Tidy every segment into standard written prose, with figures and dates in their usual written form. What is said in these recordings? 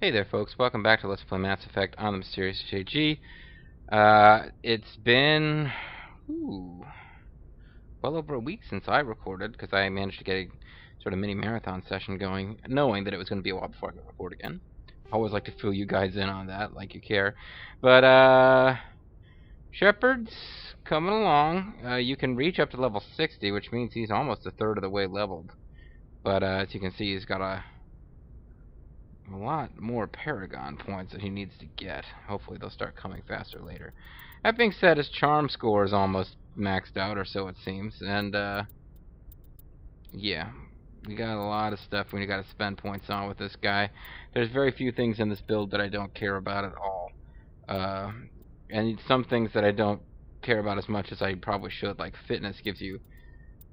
Hey there folks, welcome back to Let's Play Mass Effect on the Mysterious JG. It's been well over a week since I recorded, because I managed to get a sort of mini marathon session going, knowing that it was going to be a while before I could record again. I always like to fill you guys in on that, like you care. But, Shepard's coming along. You can reach up to level 60, which means he's almost a third of the way leveled. But, as you can see, he's got a lot more Paragon points that he needs to get. Hopefully they'll start coming faster later. That being said, his charm score is almost maxed out, or so it seems, and yeah, we got a lot of stuff we got to spend points on with this guy. There's very few things in this build that I don't care about at all, and some things that I don't care about as much as I probably should, like fitness gives you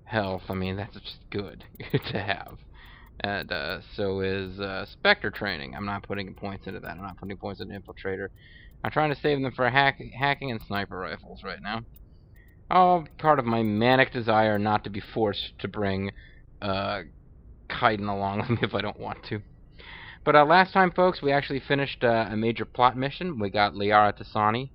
health. I mean, that's just good to have. And so is Spectre training. I'm not putting points into that. I'm not putting points into Infiltrator. I'm trying to save them for hacking and sniper rifles right now. All part of my manic desire not to be forced to bring Kaidan along with me if I don't want to. But last time, folks, we actually finished a major plot mission. We got Liara Tassani,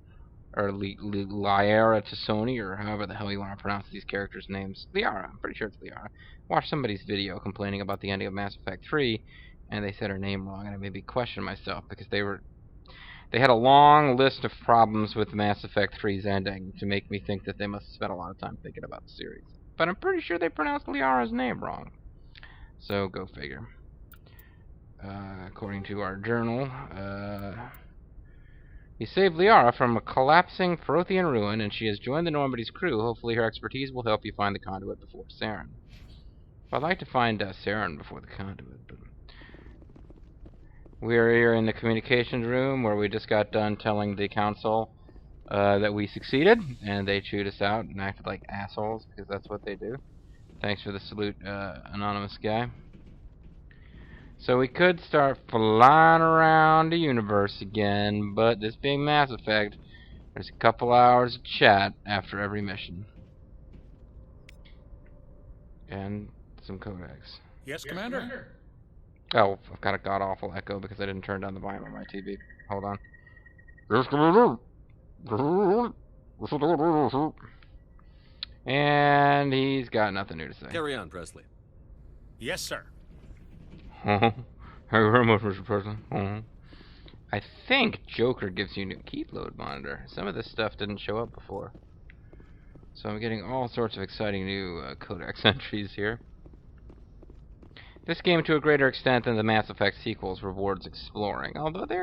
or Liara Tassoni, or however the hell you want to pronounce these characters' names. Liara. I'm pretty sure it's Liara. Watched somebody's video complaining about the ending of Mass Effect 3, and they said her name wrong, and I made me question myself, because they had a long list of problems with Mass Effect 3's ending to make me think that they must have spent a lot of time thinking about the series. But I'm pretty sure they pronounced Liara's name wrong. So, go figure. According to our journal, you saved Liara from a collapsing Prothean ruin, and she has joined the Normandy's crew. Hopefully her expertise will help you find the conduit before Saren. I'd like to find Saren before the conduit, but we're here in the communications room where we just got done telling the council that we succeeded, and they chewed us out and acted like assholes, because that's what they do. Thanks for the salute, anonymous guy. So we could start flying around the universe again, but this being Mass Effect, there's a couple hours of chat after every mission. And some codecs. Yes, Commander? Oh, I've got a god-awful echo because I didn't turn down the volume on my TV. Hold on. And he's got nothing new to say. Carry on, Presley. Yes, sir. Thank you very much, Mr. President. I think Joker gives you a new keep load monitor. Some of this stuff didn't show up before. So I'm getting all sorts of exciting new codex entries here. This game, to a greater extent than the Mass Effect sequels, rewards exploring, although they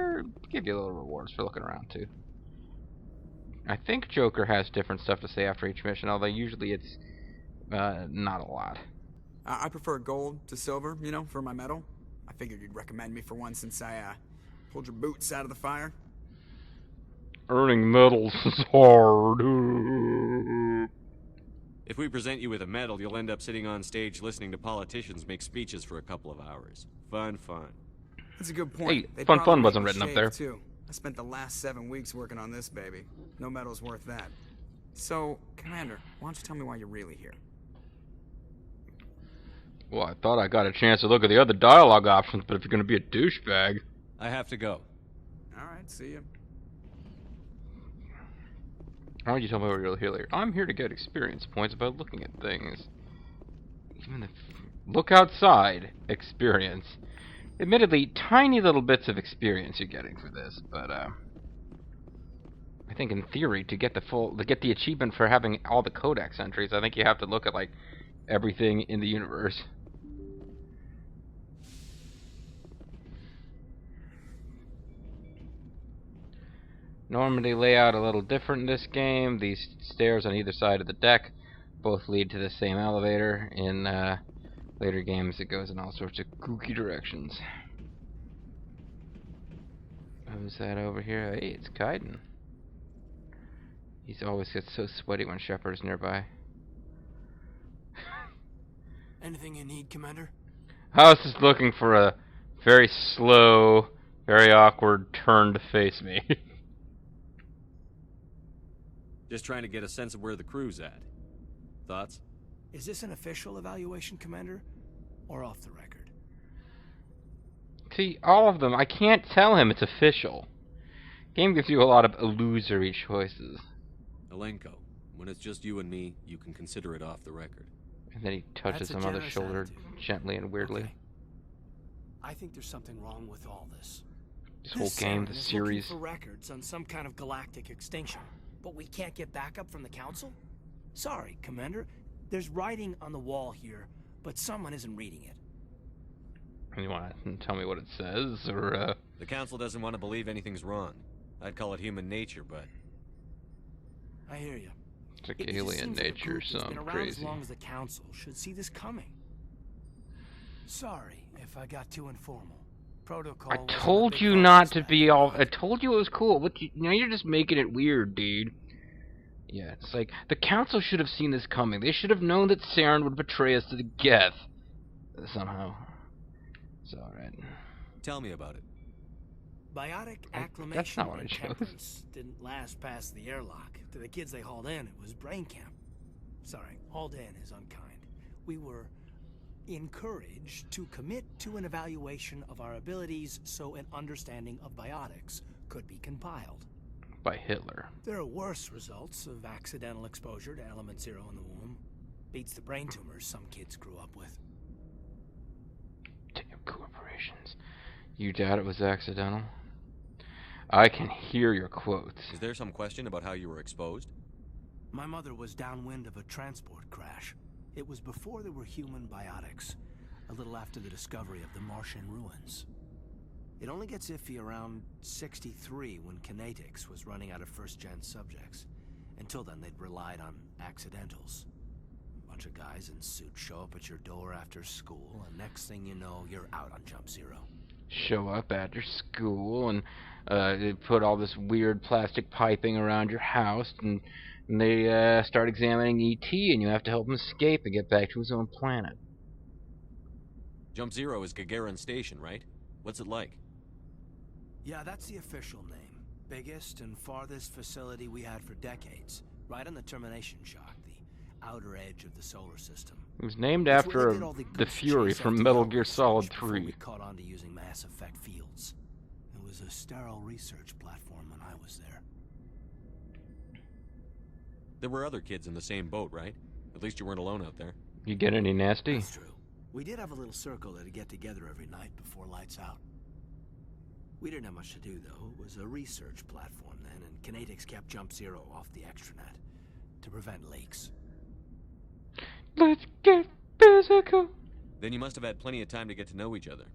give you little rewards for looking around too. I think Joker has different stuff to say after each mission, although usually it's not a lot. I prefer gold to silver, you know, for my medal. I figured you'd recommend me for one since I pulled your boots out of the fire. Earning medals is hard. If we present you with a medal, you'll end up sitting on stage listening to politicians make speeches for a couple of hours. Fun. That's a good point. Hey, fun wasn't written up there. Too. I spent the last 7 weeks working on this baby. No medal's worth that. So, Commander, why don't you tell me why you're really here? Well, I thought I got a chance to look at the other dialogue options, but if you're going to be a douchebag... I have to go. Alright, see ya. Why don't you tell me what you're here? I'm here to get experience points by looking at things. Even the look outside experience. Admittedly, tiny little bits of experience you're getting for this, but I think in theory to get the achievement for having all the codex entries, I think you have to look at like everything in the universe. Normandy layout a little different in this game. These stairs on either side of the deck both lead to the same elevator. In later games it goes in all sorts of kooky directions. Who's that over here? Hey, it's Kaidan. He always gets so sweaty when Shepard's nearby. Anything you need, Commander? I was just looking for a very slow, very awkward turn to face me. Just trying to get a sense of where the crew's at. Thoughts? Is this an official evaluation, Commander? Or off the record? See, all of them, I can't tell him it's official. Game gives you a lot of illusory choices. Alenko, when it's just you and me, you can consider it off the record. And then he touches That's a him on the generous shoulder attitude. gently and weirdly. Okay. I think there's something wrong with all this. This whole game, Saren the is series. looking for records on some kind of galactic extinction, but we can't get backup from the council? Sorry, Commander. There's writing on the wall here, but someone isn't reading it. You want to tell me what it says, or The council doesn't want to believe anything's wrong. I'd call it human nature, but I hear you. it's like It just alien seems like a nature, group that's been some around as crazy. long as the council should see this coming. Sorry if I got too informal. Protocol. I wasn't a told big you focus not to back be then, all. but I told you it was cool. What? Now you're just making it weird, dude. Yeah, it's like the council should have seen this coming. They should have known that Saren would betray us to the Geth. Somehow. It's alright. tell me about it. Biotic That's acclimation not what I and chose. temperance didn't last past the airlock. To the kids they hauled in, it was brain camp. Sorry, hauled in is unkind. We were encouraged to commit to an evaluation of our abilities so an understanding of biotics could be compiled. By Hitler. There are worse results of accidental exposure to element 0 in the womb. Beats the brain tumors some kids grew up with. Damn corporations. You doubt it was accidental? I can hear your quotes. Is there some question about how you were exposed? My mother was downwind of a transport crash. It was before there were human biotics, a little after the discovery of the Martian ruins. It only gets iffy around 63 when Kinetics was running out of first-gen subjects. Until then, they'd relied on accidentals. A bunch of guys in suits show up at your door after school, and next thing you know, you're out on Jump Zero. Show up at your school and they put all this weird plastic piping around your house, and they start examining E.T. and you have to help him escape and get back to his own planet. Jump Zero is Gagarin Station, right? What's it like? Yeah, that's the official name. Biggest and farthest facility we had for decades. Right on the termination shock, the outer edge of the solar system. It was named It's where after they did all the goose Fury chase from FDR Metal Gear research Solid before 3. We caught on to using mass effect fields. It was a sterile research platform when I was there. There were other kids in the same boat, right? At least you weren't alone out there. You get any nasty? That's true. We did have a little circle that'd get together every night before lights out. We didn't have much to do, though. It was a research platform then, and Kinetics kept Jump Zero off the extranet to prevent leaks. Let's get physical. Then you must have had plenty of time to get to know each other.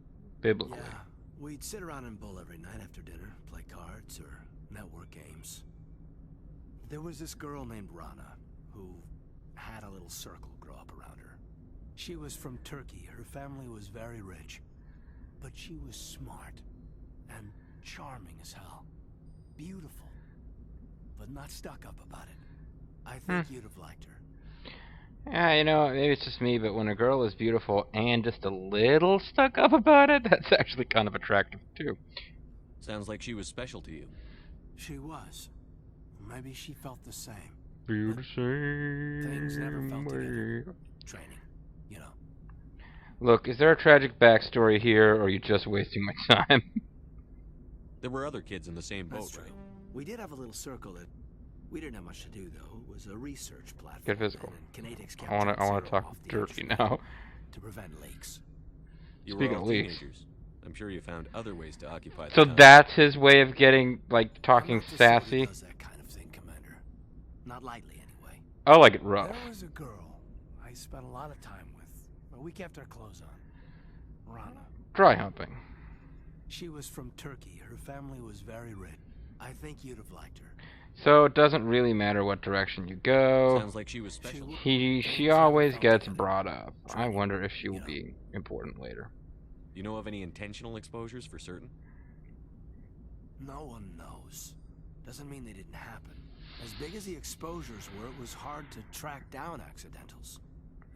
Biblically. Yeah, we'd sit around and bull every night after dinner, play cards or network games. There was this girl named Rana, who had a little circle grow up around her. She was from Turkey. Her family was very rich. But she was smart and charming as hell. Beautiful, but not stuck up about it. I think you'd have liked her. Yeah, you know, maybe it's just me, but when a girl is beautiful and just a little stuck up about it, that's actually kind of attractive, too. Sounds like she was special to you. She was. Maybe she felt the same. Feel the same Things never felt way. together. Training, you know. Look, is there a tragic backstory here, or are you just wasting my time? There were other kids in the same boat, That's true. right? We did have a little circle that we didn't have much to do, though. It was a research platform. Get physical. And Kinetics kept I want Jump to Zero talk off the dirty extranet now. to prevent leaks. You Speaking were all of leaks. teenagers. I'm sure you found other ways to occupy the So time. that's his way of getting, like, talking I'm not the sort who sassy? does that kind of thing, Commander. Not lightly, anyway. I like it rough. There was a girl I spent a lot of time with, but we kept our clothes on. Rana. Dry humping. She was from Turkey. Her family was very rich. I think you'd have liked her. So it doesn't really matter what direction you go. Sounds like she was special. She always gets brought up. I wonder if she will be important later. You know of any intentional exposures for certain? No one knows. Doesn't mean they didn't happen. As big as the exposures were, it was hard to track down accidentals.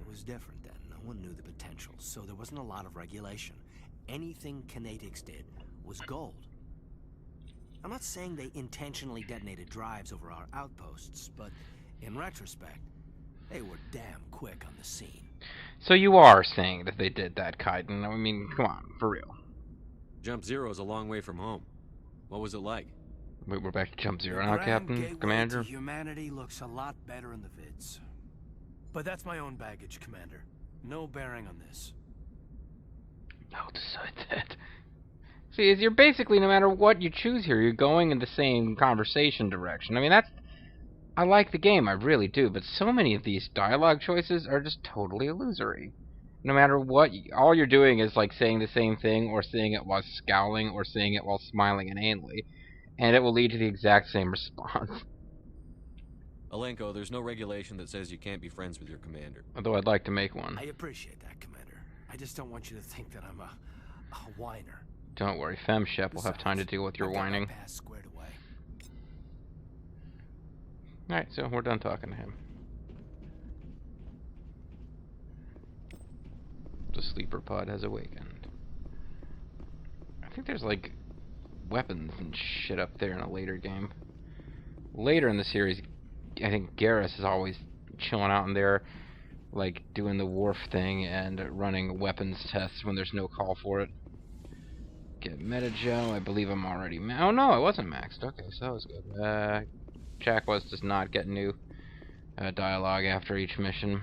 It was different then. No one knew the potential, so there wasn't a lot of regulation. Anything Kinetics did was gold. I'm not saying they intentionally detonated drives over our outposts, but in retrospect, they were damn quick on the scene. So you are saying that they did that, Kaidan. I mean, come on, for real. Jump Zero's a long way from home. What was it like? Wait, we're back to Jump Zero The now, grand Captain gateway Commander. to humanity looks a lot better in the vids. But that's my own baggage, Commander. No bearing on this. I'll decide that. See, you're basically, no matter what you choose here, you're going in the same conversation direction. I mean, I like the game, I really do, but so many of these dialogue choices are just totally illusory. No matter what, all you're doing is like saying the same thing, or saying it while scowling, or saying it while smiling inanely, and it will lead to the exact same response. Alenko, there's no regulation that says you can't be friends with your commander. Although I'd like to make one. I appreciate that, Commander. I just don't want you to think that I'm a whiner. Don't worry, FemShep will have time to deal with your I've got my whining. past squared away. Alright, so we're done talking to him. The sleeper pod has awakened. I think there's like weapons and shit up there in a later game. Later in the series, I think Garrus is always chilling out in there, like doing the wharf thing and running weapons tests when there's no call for it. Get Metagel. I believe I'm already. Oh no, I wasn't maxed. Okay, so that was good. Chakwas does not get new dialogue after each mission.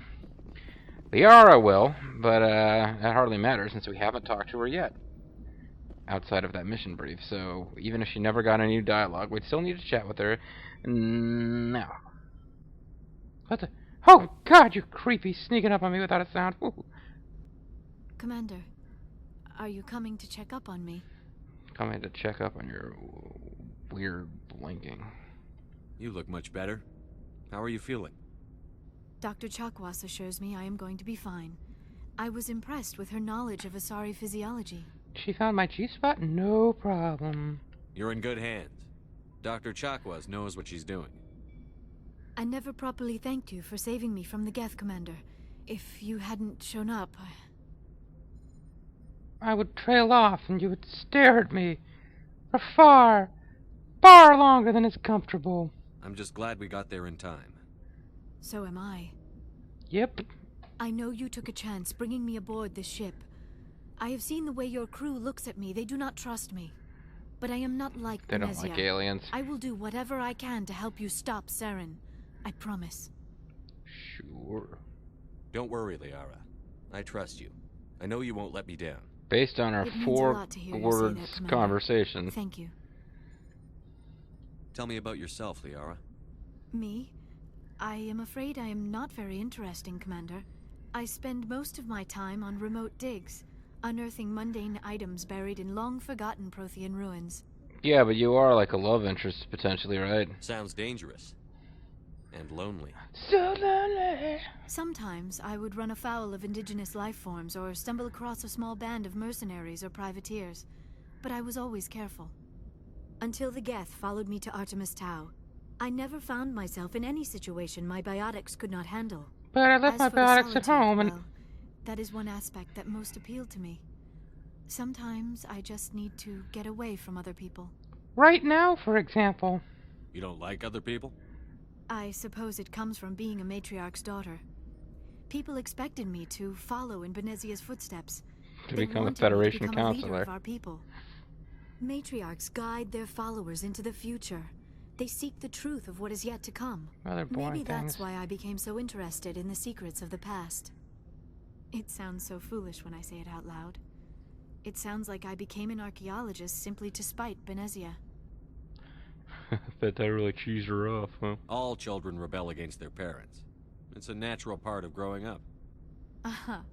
Liara will, but that hardly matters since we haven't talked to her yet. Outside of that mission brief, so even if she never got a new dialogue, we'd still need to chat with her. Now. What the? Oh God, you creepy, sneaking up on me without a sound. Ooh. Commander, are you coming to check up on me? Coming to check up on your weird blinking. You look much better. How are you feeling? Dr. Chakwas assures me I am going to be fine. I was impressed with her knowledge of Asari physiology. She found my G-spot? No problem. You're in good hands. Dr. Chakwas knows what she's doing. I never properly thanked you for saving me from the Geth, Commander. If you hadn't shown up, I would trail off and you would stare at me for far, far longer than is comfortable. I'm just glad we got there in time. So am I. Yep. I know you took a chance bringing me aboard this ship. I have seen the way your crew looks at me. They do not trust me. But I am not like They don't Benezia. like aliens. I will do whatever I can to help you stop Saren. I promise. Sure. Don't worry, Liara. I trust you. I know you won't let me down. Based on our It means a 4 lot to hear you say words that, Commander. conversation. Thank you. Tell me about yourself, Liara. Me? I am afraid I am not very interesting, Commander. I spend most of my time on remote digs, unearthing mundane items buried in long-forgotten Prothean ruins. Yeah, but you are like a love interest, potentially, right? Sounds dangerous. And lonely. So lonely. Sometimes I would run afoul of indigenous life forms or stumble across a small band of mercenaries or privateers, but I was always careful. Until the Geth followed me to Artemis Tau. I never found myself in any situation my biotics could not handle. But I left As my for the biotics at solitude, home and... well, that is one aspect that most appealed to me. Sometimes I just need to get away from other people. Right now, for example. You don't like other people? I suppose it comes from being a matriarch's daughter. People expected me to follow in Benezia's footsteps. To They become a wanted me to Federation become a leader counselor. of our people. Matriarchs guide their followers into the future. They seek the truth of what is yet to come. Rather boring Maybe that's things. why I became so interested in the secrets of the past. It sounds so foolish when I say it out loud. It sounds like I became an archaeologist simply to spite Benezia. Bet that really cheesed her off, huh? All children rebel against their parents. It's a natural part of growing up. Aha,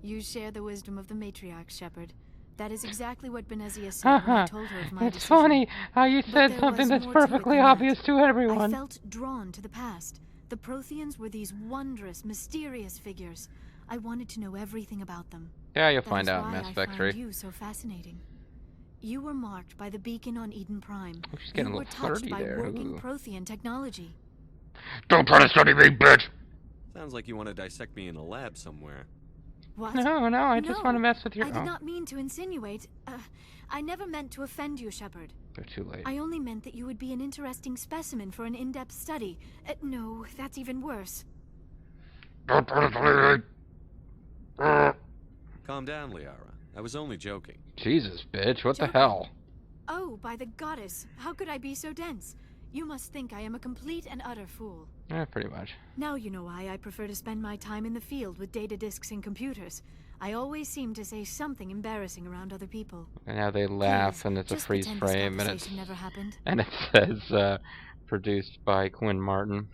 you share the wisdom of the matriarch, Shepard. That is exactly what Benezia said when I told her of my It's decision. funny how you But said there something was that's more to it perfectly than that. obvious to I everyone. felt drawn to the past. The Protheans were these wondrous, mysterious figures. I wanted to know everything about them. Yeah, you'll That find is out in why Mass I Effect find 3. you so fascinating. You were marked by the beacon on Eden Prime. Oh, she's getting You a were little touched flirty by there. working Ooh. Prothean technology. Don't try to study me, bitch! Sounds like you want to dissect me in a lab somewhere. What? No, I just No, want to mess with your... I did not mean to insinuate. I never meant to offend you, Shepard. They're too late. I only meant that you would be an interesting specimen for an in-depth study. No, that's even worse. Don't try to study me! Calm down, Liara. I was only joking. Jesus, bitch, what the Joking? hell? Oh, by the goddess, how could I be so dense? You must think I am a complete and utter fool. Yeah, pretty much. Now you know why I prefer to spend my time in the field with data disks and computers. I always seem to say something embarrassing around other people. And now they laugh, Please, and it's a just freeze pretend this frame, and it's conversation never happened. and it says produced by Quinn Martin.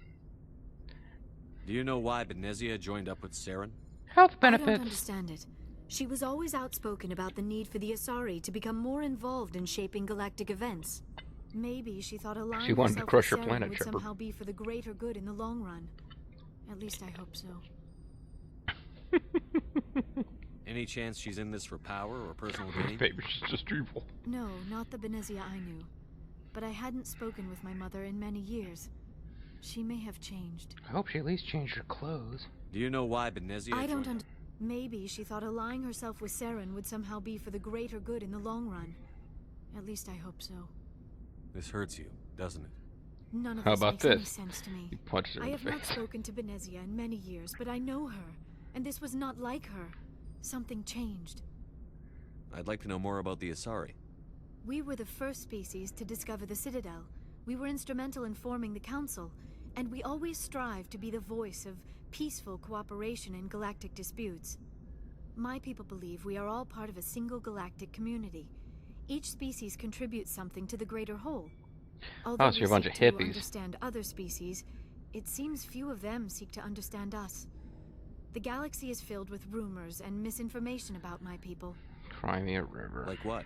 Do you know why Benezia joined up with Saren? Health I don't benefits. understand it. She was always outspoken about the need for the Asari to become more involved in shaping galactic events. Maybe she thought aligning She wanted to herself crush with her Saren planet, would Trevor. somehow be for the greater good in the long run. At least I hope so. Any chance she's in this for power or personal gain? Maybe she's just evil. No, not the Benezia I knew. But I hadn't spoken with my mother in many years. She may have changed. I hope she at least changed her clothes. Do you know why Benezia I don't joined Maybe she thought allying herself with Saren would somehow be for the greater good in the long run. At least I hope so. This hurts you, doesn't it? None of How this about makes any this? sense to me. You punched her I in the have not face. spoken to Benezia in many years, but I know her, and this was not like her. Something changed. I'd like to know more about the Asari. We were the first species to discover the Citadel. We were instrumental in forming the Council, and we always strive to be the voice of peaceful cooperation in galactic disputes. My people believe we are all part of a single galactic community. Each species contributes something to the greater whole. Although so you're a bunch we of seek to hippies. understand other species, it seems few of them seek to understand us. The galaxy is filled with rumors and misinformation about my people. Crimea River. Like what?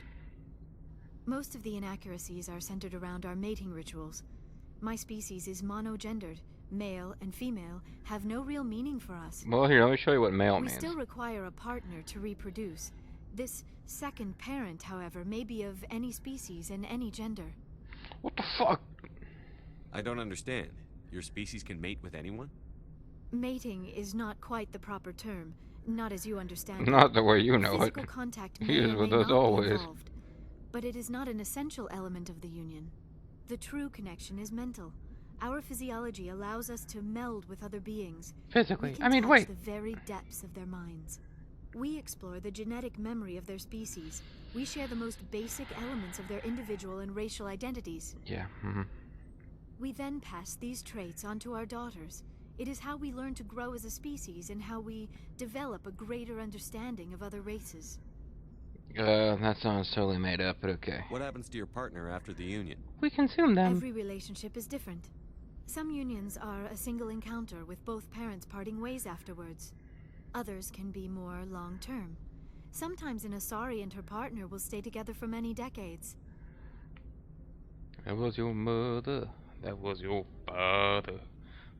Most of the inaccuracies are centered around our mating rituals. My species is monogendered. Male and female have no real meaning for us. Well, here, let me show you what male We means. still require a partner to reproduce. This second parent, however, may be of any species and any gender. What the fuck? I don't understand. Your species can mate with anyone? Mating is not quite the proper term, not as you understand Not it. the way you know it. Physical contact He may is or with may us not always. be involved, but it is not an essential element of the union. The true connection is mental. Our physiology allows us to meld with other beings. Physically. We can I mean, touch wait. the very depths of their minds. We explore the genetic memory of their species. We share the most basic elements of their individual and racial identities. Yeah. Mm-hmm. We then pass these traits on to our daughters. It is how we learn to grow as a species and how we develop a greater understanding of other races. That sounds totally made up, but okay. What happens to your partner after the union? We consume them. Every relationship is different. Some unions are a single encounter with both parents parting ways afterwards. Others can be more long-term. Sometimes an Asari and her partner will stay together for many decades. That was your mother. That was your father.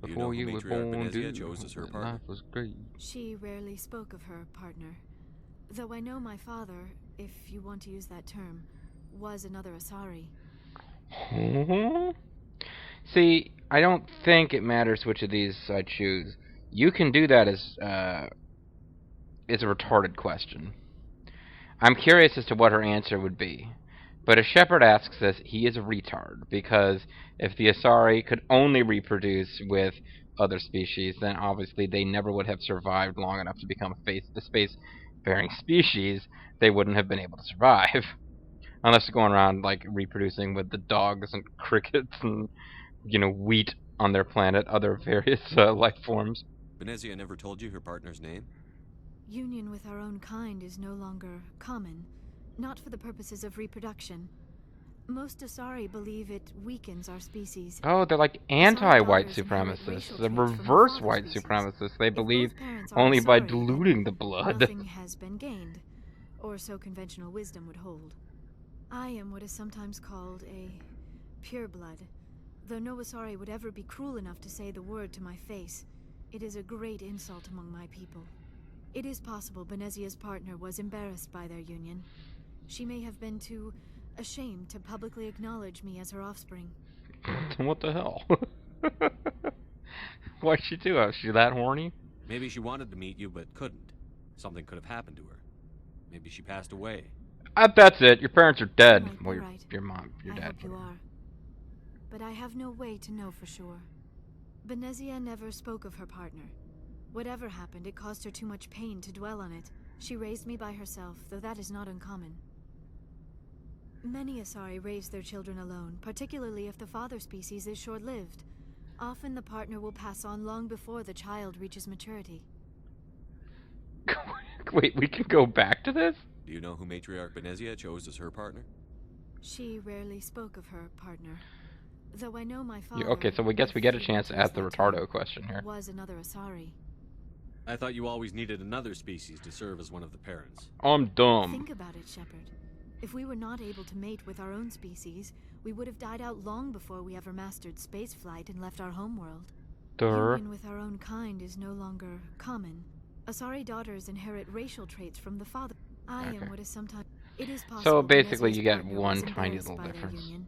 You know Before who you were Matriarch born, Benezia dude, chose as her that partner? life was great. She rarely spoke of her partner. Though I know my father, if you want to use that term, was another Asari. See, I don't think it matters which of these I choose. You can do that as it's a retarded question. I'm curious as to what her answer would be. But if Shepard asks this, he is a retard, because if the Asari could only reproduce with other species, then obviously they never would have survived long enough to become a space-faring species. They wouldn't have been able to survive. Unless they're going around, like, reproducing with the dogs and crickets and, wheat on their planet, other various life forms. Benezia never told you her partner's name? Union with our own kind is no longer common, not for the purposes of reproduction. Most Asari believe it weakens our species. Oh, they're like anti-white supremacists. The reverse white supremacists. They believe only by diluting the blood. Nothing has been gained, or so conventional wisdom would hold. I am what is sometimes called a pureblood. Though no Asari would ever be cruel enough to say the word to my face, it is a great insult among my people. It is possible Benezia's partner was embarrassed by their union. She may have been too ashamed to publicly acknowledge me as her offspring. What the hell? Why'd she do it? Was she that horny? Maybe she wanted to meet you but couldn't. Something could have happened to her. Maybe she passed away. That's it. Your parents are dead. Right, Well, right. your mom, your I dad. hope you are. But I have no way to know for sure. Benezia never spoke of her partner. Whatever happened, it caused her too much pain to dwell on it. She raised me by herself, though that is not uncommon. Many Asari raise their children alone, particularly if the father species is short-lived. Often the partner will pass on long before the child reaches maturity. Wait, we can go back to this? Do you know who Matriarch Benezia chose as her partner? She rarely spoke of her partner. Though I know my Yeah, father... okay, so we guess we get a if he chance to reaches ask the that retardo time, question here. ...was another Asari. I thought you always needed another species to serve as one of the parents. I'm dumb. Think about it, Shepard. If we were not able to mate with our own species, we would have died out long before we ever mastered spaceflight and left our homeworld. Union with our own kind is no longer common. Asari daughters inherit racial traits from the father. I am what is sometimes... It is possible So basically Benezia's you get partner one was tiny embarrassed little by their difference. union.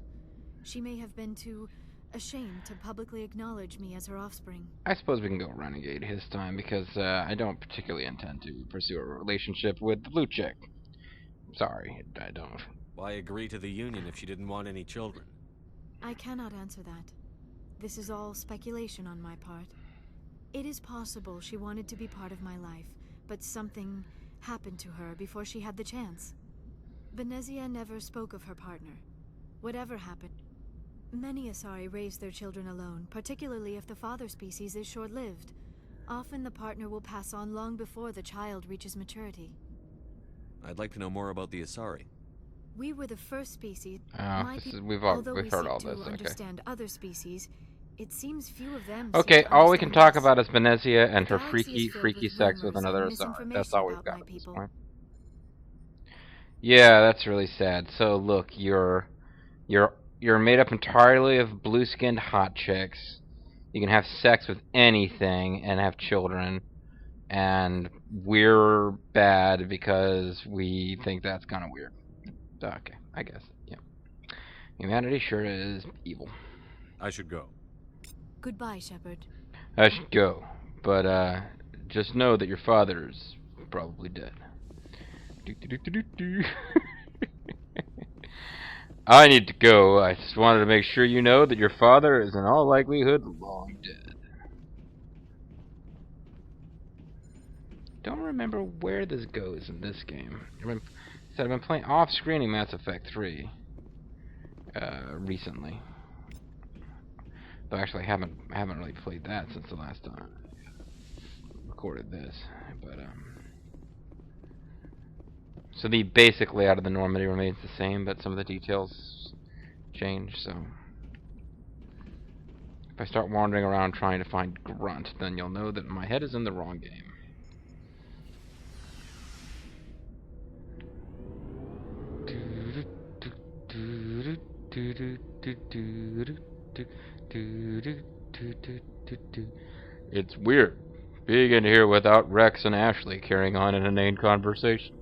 She may have been too ashamed to publicly acknowledge me as her offspring. I suppose we can go Renegade his time, because I don't particularly intend to pursue a relationship with the blue chick. Sorry, I don't. Why agree to the union if she didn't want any children? I cannot answer that. This is all speculation on my part. It is possible she wanted to be part of my life, but something happened to her before she had the chance. Benezia never spoke of her partner. Whatever happened, many Asari raise their children alone, particularly if the father species is short-lived. Often the partner will pass on long before the child reaches maturity. I'd like to know more about the Asari. We were the first species. We've Although heard we all seek this. to Okay. understand other species, it seems few of them. Okay, seem to all we can understand talk us. about is Benezia and The her galaxy is freaky filled with sex with rumors another and Asari. That's misinformation all we've about got my at this people. point. Yeah, that's really sad. So look, you're made up entirely of blue-skinned hot chicks. You can have sex with anything and have children, and we're bad because we think that's kind of weird. Okay, I guess. Yeah. Humanity sure is evil. I should go. Goodbye, Shepard. I should go, but just know that your father's probably dead. I need to go. I just wanted to make sure you know that your father is in all likelihood long dead. Don't remember where this goes in this game. I've been playing off-screening Mass Effect 3 recently. Though actually I haven't really played that since the last time I recorded this. But so the basic layout of the Normandy remains the same, but some of the details change. So if I start wandering around trying to find Grunt, then you'll know that my head is in the wrong game. It's weird being in here without Wrex and Ashley carrying on an inane conversation.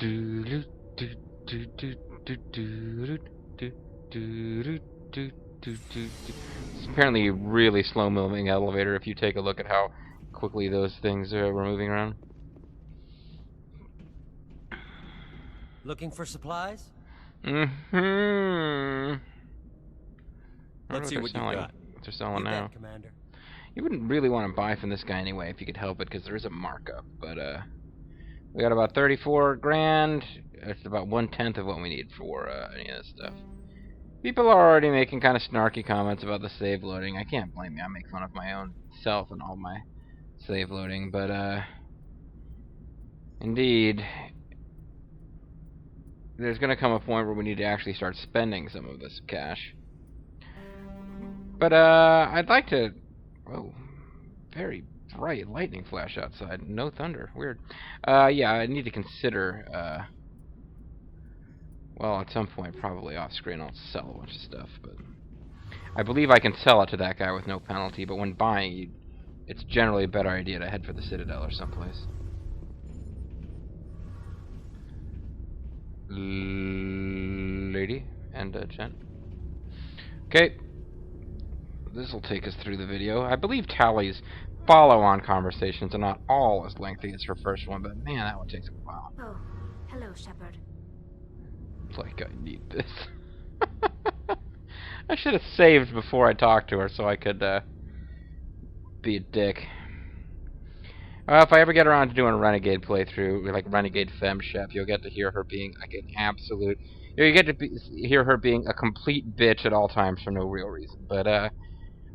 It's apparently a really slow-moving elevator if you take a look at how quickly those things were moving around. Looking for supplies? Mm-hmm. Let's see what you've got. What they're selling You now. bet, Commander. You wouldn't really want to buy from this guy anyway if you could help it, because there is a markup. But we got about 34 grand. It's about 1/10 of what we need for any of this stuff. People are already making kind of snarky comments about the save loading. I can't blame you. I make fun of my own self and all my save loading, but indeed, there's going to come a point where we need to actually start spending some of this cash. But I'd like to... Oh, very bright lightning flash outside. No thunder. Weird. Yeah, I need to consider... well, at some point, probably off-screen, I'll sell a bunch of stuff. But I believe I can sell it to that guy with no penalty, but when buying, it's generally a better idea to head for the Citadel or someplace. Lady and gent. Okay. This will take us through the video. I believe Tali's follow-on conversations are not all as lengthy as her first one, but man, that one takes a while. Oh, hello, Shepard. Like, I need this. I should have saved before I talked to her so I could be a dick. If I ever get around to doing a Renegade playthrough, like Renegade Femme Chef, you'll get to hear her being like an absolute... You get to hear her being a complete bitch at all times for no real reason. But,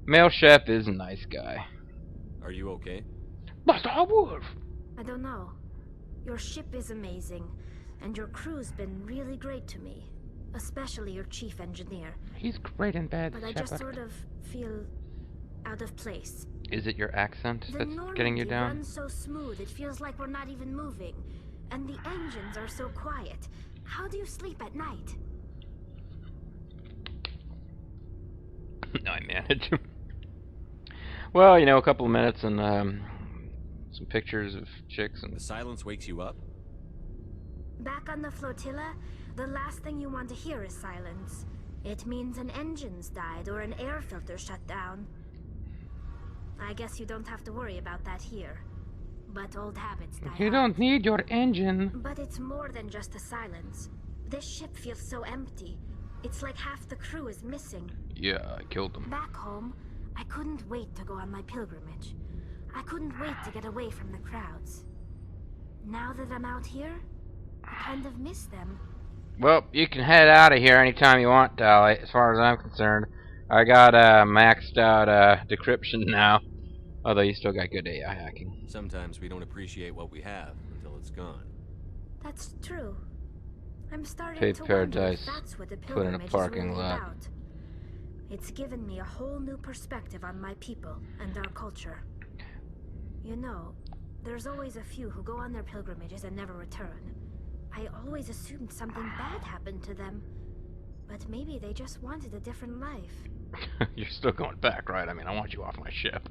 Male Chef is a nice guy. Are you okay? Master Wolf! I don't know. Your ship is amazing, and your crew's been really great to me. Especially your chief engineer. He's great in bed, But I just sort of feel out of place. Is it your accent The that's Normandy getting you down? runs so smooth, it feels like we're not even moving. And the engines are so quiet. How do you sleep at night? I manage. Well, you know, a couple of minutes and some pictures of chicks and... The silence wakes you up? Back on the flotilla, the last thing you want to hear is silence. It means an engine's died or an air filter shut down. I guess you don't have to worry about that here. But old habits die You hard. don't need your engine. But it's more than just a silence. This ship feels so empty. It's like half the crew is missing. Yeah, I killed them. Back home, I couldn't wait to go on my pilgrimage. I couldn't wait to get away from the crowds. Now that I'm out here, I kind of miss them. Well, you can head out of here anytime you want, Tali, as far as I'm concerned. I got maxed out decryption now. Although you still got good AI hacking. Sometimes we don't appreciate what we have until it's gone. That's true. I'm starting Paid to wonder paradise, if that's what the put in a pilgrimage parking is really lot. about. It's given me a whole new perspective on my people and our culture. You know, there's always a few who go on their pilgrimages and never return. I always assumed something bad happened to them. But maybe they just wanted a different life. You're still going back, right? I mean, I want you off my ship.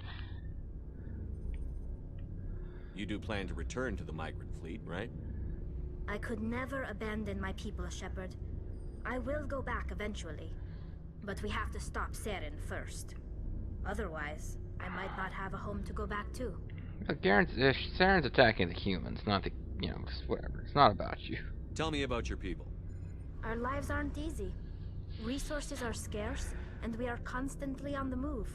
You do plan to return to the migrant fleet, right? I could never abandon my people, Shepard. I will go back eventually. But we have to stop Saren first. Otherwise, I might not have a home to go back to. Look, Saren's attacking the humans, not the, you know, whatever. It's not about you. Tell me about your people. Our lives aren't easy. Resources are scarce, and we are constantly on the move.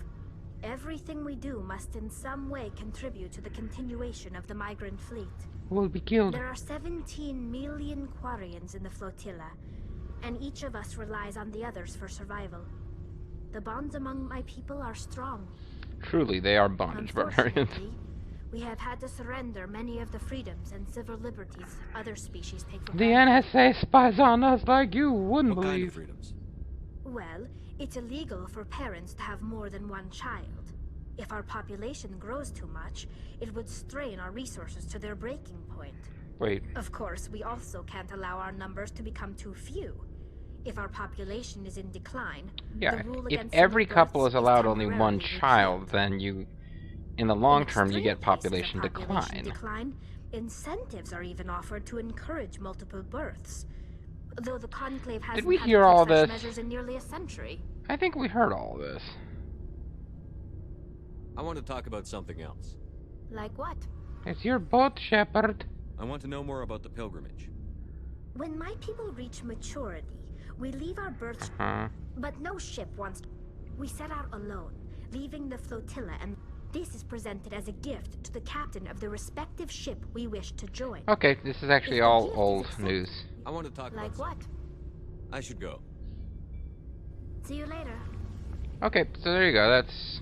Everything we do must in some way contribute to the continuation of the migrant fleet. We'll be killed. There are 17 million Quarians in the flotilla, and each of us relies on the others for survival. The bonds among my people are strong. Truly, they are bondage barbarians. Unfortunately, we have had to surrender many of the freedoms and civil liberties other species take for The granted. NSA spies on us like you wouldn't What kind of believe. freedoms? Well, it's illegal for parents to have more than one child. If our population grows too much, it would strain our resources to their breaking point. Wait, Of course, we also can't allow our numbers to become too few. If our population is in decline, yeah, the rule if against every sudden couple births is allowed only temporarily one repealed. child, then you, in the long In term, you extreme get cases of population population decline. Incentives are even offered to encourage multiple births. Though the Conclave hasn't we had hear to take all such this? measures in nearly a century. I think we heard all this. I want to talk about something else. Like what? It's your boat, Shepard. I want to know more about the pilgrimage. When my people reach maturity, we leave our birth. Huh? But no ship wants to. We set out alone, leaving the flotilla, and this is presented as a gift to the captain of the respective ship we wish to join. Okay, this is actually If the all gift is old accepted- news. I want to talk Like about what? something. I should go. See you later. Okay, so there you go. That's.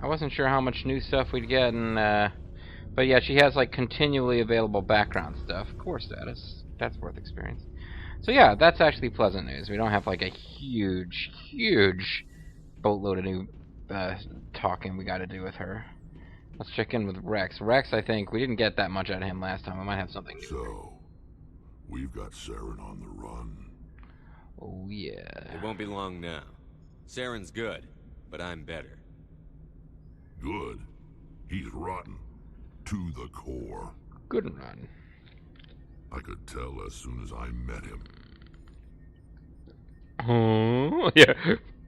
I wasn't sure how much new stuff we'd get, and but yeah, she has like continually available background stuff. Core status. That's worth experience. So yeah, that's actually pleasant news. We don't have like a huge boatload of new talking we got to do with her. Let's check in with Wrex. Wrex, I think we didn't get that much out of him last time. We might have something new. So, we've got Saren on the run. Oh yeah. It won't be long now. Saren's good, but I'm better. Good. He's rotten. To the core. Good and rotten. I could tell as soon as I met him. Oh yeah.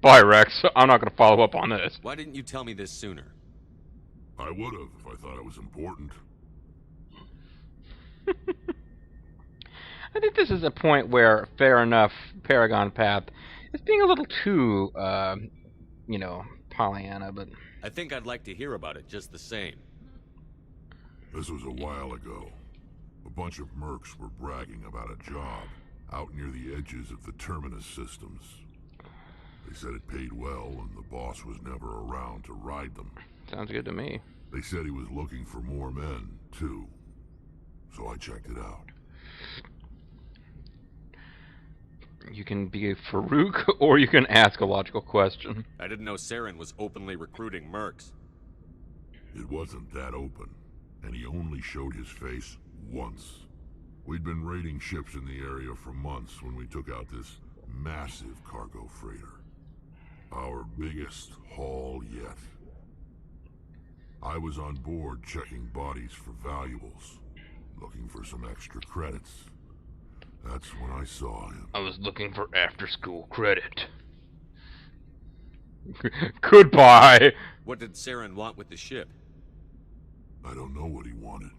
Bye, Wrex. I'm not gonna follow up on this. Why didn't you tell me this sooner? I would've if I thought it was important. I think this is a point where, fair enough, Paragon Path is being a little too, you know, Pollyanna, but... I think I'd like to hear about it just the same. This was a while ago. A bunch of mercs were bragging about a job out near the edges of the Terminus systems. They said it paid well and the boss was never around to ride them. Sounds good to me. They said he was looking for more men, too. So I checked it out. You can be a Farouk, or you can ask a logical question. I didn't know Saren was openly recruiting mercs. It wasn't that open, and he only showed his face once. We'd been raiding ships in the area for months when we took out this massive cargo freighter. Our biggest haul yet. I was on board checking bodies for valuables, looking for some extra credits. That's when I saw him. I was looking for after-school credit. Goodbye! What did Saren want with the ship? I don't know what he wanted.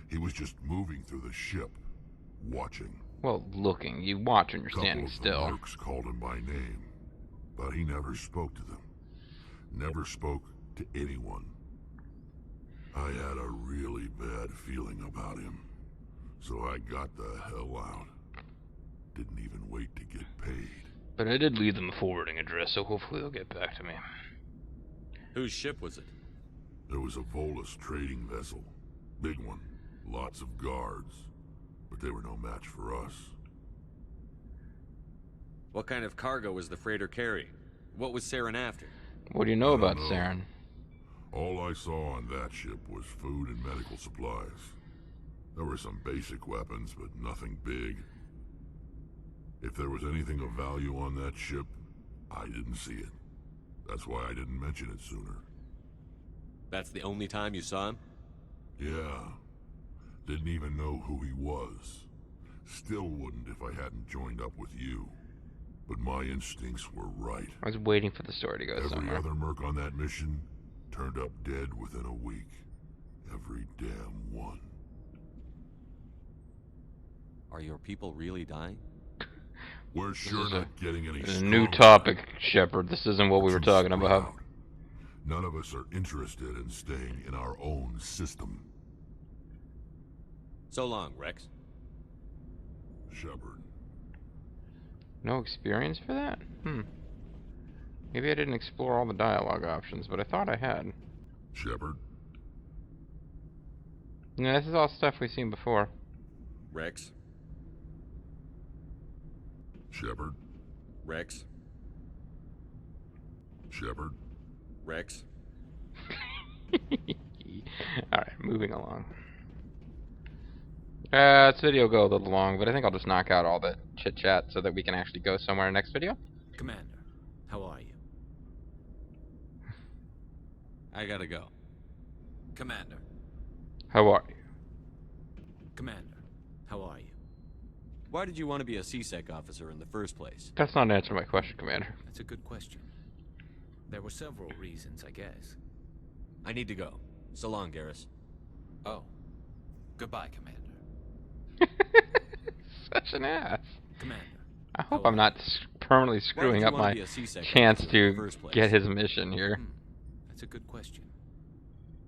He was just moving through the ship, watching. Well, looking. You watch when you're standing still. The mercs called him by name, but he never spoke to them. Never spoke to anyone. I had a really bad feeling about him, so I got the hell out. Didn't even wait to get paid. But I did leave them a forwarding address, so hopefully they'll get back to me. Whose ship was it? There was a Volus trading vessel. Big one. Lots of guards. But they were no match for us. What kind of cargo was the freighter carrying? What was Saren after? What do you know about Saren? All I saw on that ship was food and medical supplies. There were some basic weapons, but nothing big. If there was anything of value on that ship, I didn't see it. That's why I didn't mention it sooner. That's the only time you saw him? Yeah. Didn't even know who he was. Still wouldn't if I hadn't joined up with you. But my instincts were right. I was waiting for the story to go somewhere. Every other merc on that mission turned up dead within a week. Every damn one. Are your people really dying? We're sure not getting any This is a stronger. new topic, Shepard. This isn't what we were talking about. None of us are interested in staying in our own system. So long, Wrex. Shepard. No experience for that? Maybe I didn't explore all the dialogue options, but I thought I had. Shepard. No, this is all stuff we've seen before. Wrex. Shepard. Wrex. Shepard. Wrex. Alright, moving along. This video will go a little long, but I think I'll just knock out all the chit-chat so that we can actually go somewhere in the next video. Commander, how are you? I gotta go. Commander. How are you? Commander, how are you? Why did you want to be a CSEC officer in the first place? That's not an answer to my question, Commander. That's a good question. There were several reasons, I guess. I need to go. So long, Garrus. Oh. Goodbye, Commander. Such an ass. Commander. I hope I'm not permanently screwing up my chance to get his mission here. That's a good question.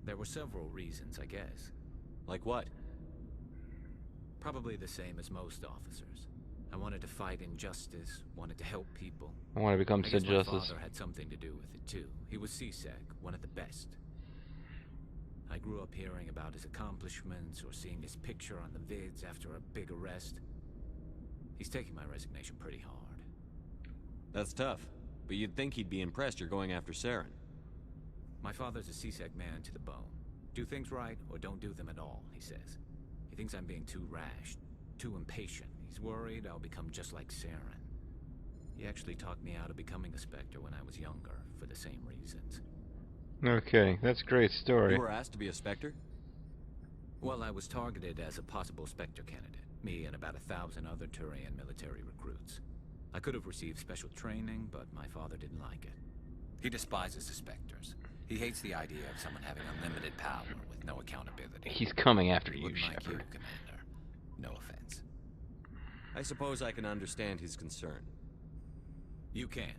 There were several reasons, I guess. Like what? Probably the same as most officers. I wanted to fight injustice, wanted to help people. I want to become I Sid guess my Justice. father had something to do with it too. He was CSEC, one of the best. I grew up hearing about his accomplishments or seeing his picture on the vids after a big arrest. He's taking my resignation pretty hard. That's tough. But you'd think he'd be impressed you're going after Saren. My father's a CSEC man to the bone. Do things right or don't do them at all, he says. He thinks I'm being too rash, too impatient. He's worried I'll become just like Saren. He actually talked me out of becoming a Spectre when I was younger, for the same reasons. Okay, that's a great story. You were asked to be a Spectre? Well, I was targeted as a possible Spectre candidate. Me and about 1,000 other Turian military recruits. I could have received special training, but my father didn't like it. He despises the Spectres. He hates the idea of someone having unlimited power with no accountability. He's coming after you, Wouldn't like you, Shepard. Commander. No offense. I suppose I can understand his concern. You can.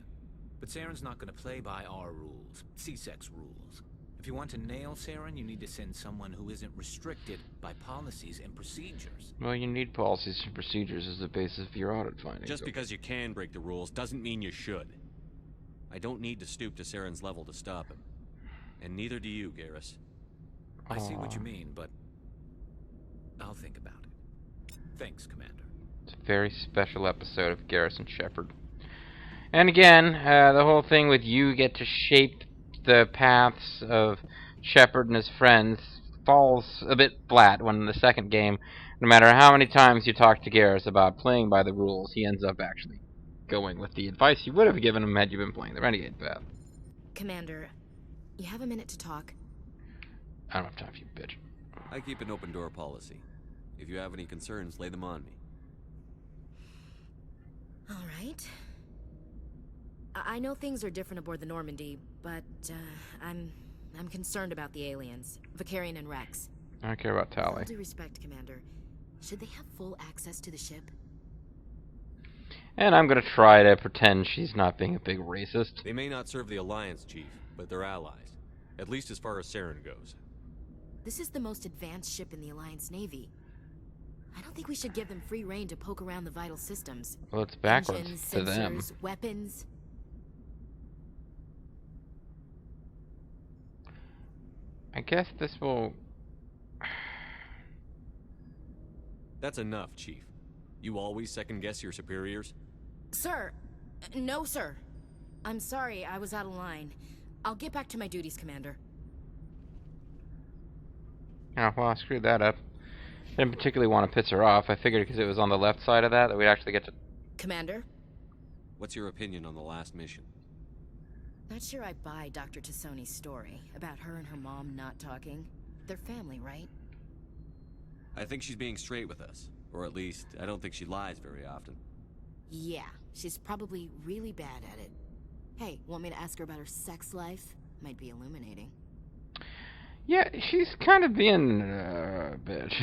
But Saren's not going to play by our rules, CSEC's rules. If you want to nail Saren, you need to send someone who isn't restricted by policies and procedures. Well, you need policies and procedures as the basis of your audit findings. Just because you can break the rules doesn't mean you should. I don't need to stoop to Saren's level to stop him. And neither do you, Garrus. I see what you mean, but I'll think about it. Thanks, Commander. It's a very special episode of Garrus and Shepard. And again, the whole thing with you get to shape the paths of Shepard and his friends falls a bit flat when in the second game, no matter how many times you talk to Garrus about playing by the rules, he ends up actually going with the advice you would have given him had you been playing the Renegade path. Commander, you have a minute to talk? I don't have time for you, bitch. I keep an open door policy. If you have any concerns, lay them on me. All right. I know things are different aboard the Normandy, but I'm concerned about the aliens, Vicarian and Wrex. I don't care about With all Tali. due respect, Commander, should they have full access to the ship? And I'm gonna try to pretend she's not being a big racist. They may not serve the Alliance, Chief, but they're allies. At least as far as Saren goes. This is the most advanced ship in the Alliance Navy. I don't think we should give them free rein to poke around the vital systems. Well, it's backwards Engines, to them. sensors, weapons. I guess this will... That's enough, Chief. You always second-guess your superiors? Sir! No, sir. I'm sorry, I was out of line. I'll get back to my duties, Commander. Oh, well, I screwed that up. Didn't particularly want to piss her off. I figured because it was on the left side of that we'd actually get to... Commander? What's your opinion on the last mission? Not sure I buy Dr. Tassoni's story about her and her mom not talking. They're family, right? I think she's being straight with us. Or at least, I don't think she lies very often. Yeah, she's probably really bad at it. Hey, want me to ask her about her sex life? Might be illuminating. Yeah, she's kind of being a bitch.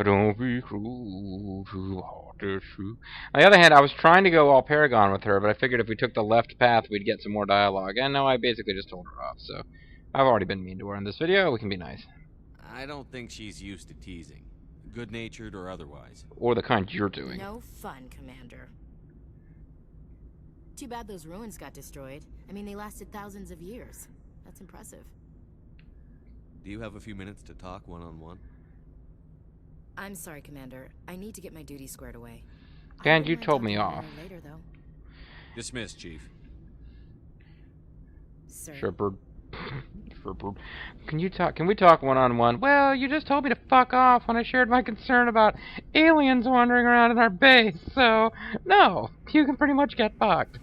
Don't be cruel to heart is true. On the other hand, I was trying to go all Paragon with her, but I figured if we took the left path, we'd get some more dialogue. And no, I basically just told her off, so I've already been mean to her in this video. We can be nice. I don't think she's used to teasing. Good-natured or otherwise. Or the kind you're doing. No fun, Commander. Too bad those ruins got destroyed. I mean, they lasted thousands of years. That's impressive. Do you have a few minutes to talk one-on-one? I'm sorry, Commander. I need to get my duties squared away. Dan, you told me off. Later, though. Dismissed, Chief. Sir. Shepard. Shepard. Can we talk one-on-one? Well, you just told me to fuck off when I shared my concern about aliens wandering around in our base, so no, you can pretty much get fucked.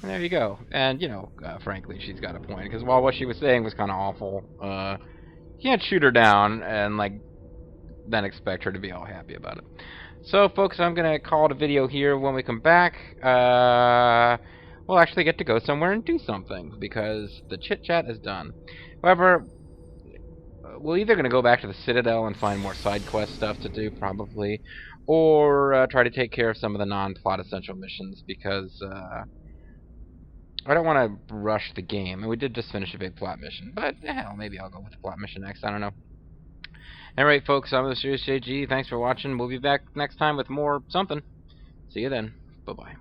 And there you go. And, you know, frankly, she's got a point, because while what she was saying was kind of awful, you can't shoot her down and, like, then expect her to be all happy about it. So, folks, I'm going to call it a video here. When we come back, we'll actually get to go somewhere and do something, because the chit-chat is done. However, we're either going to go back to the Citadel and find more side quest stuff to do, probably, or try to take care of some of the non-plot essential missions, because I don't want to rush the game. And we did just finish a big plot mission, but hell, maybe I'll go with the plot mission next. I don't know. Alright, folks, I'm the Serious JG. Thanks for watching. We'll be back next time with more something. See you then. Bye-bye.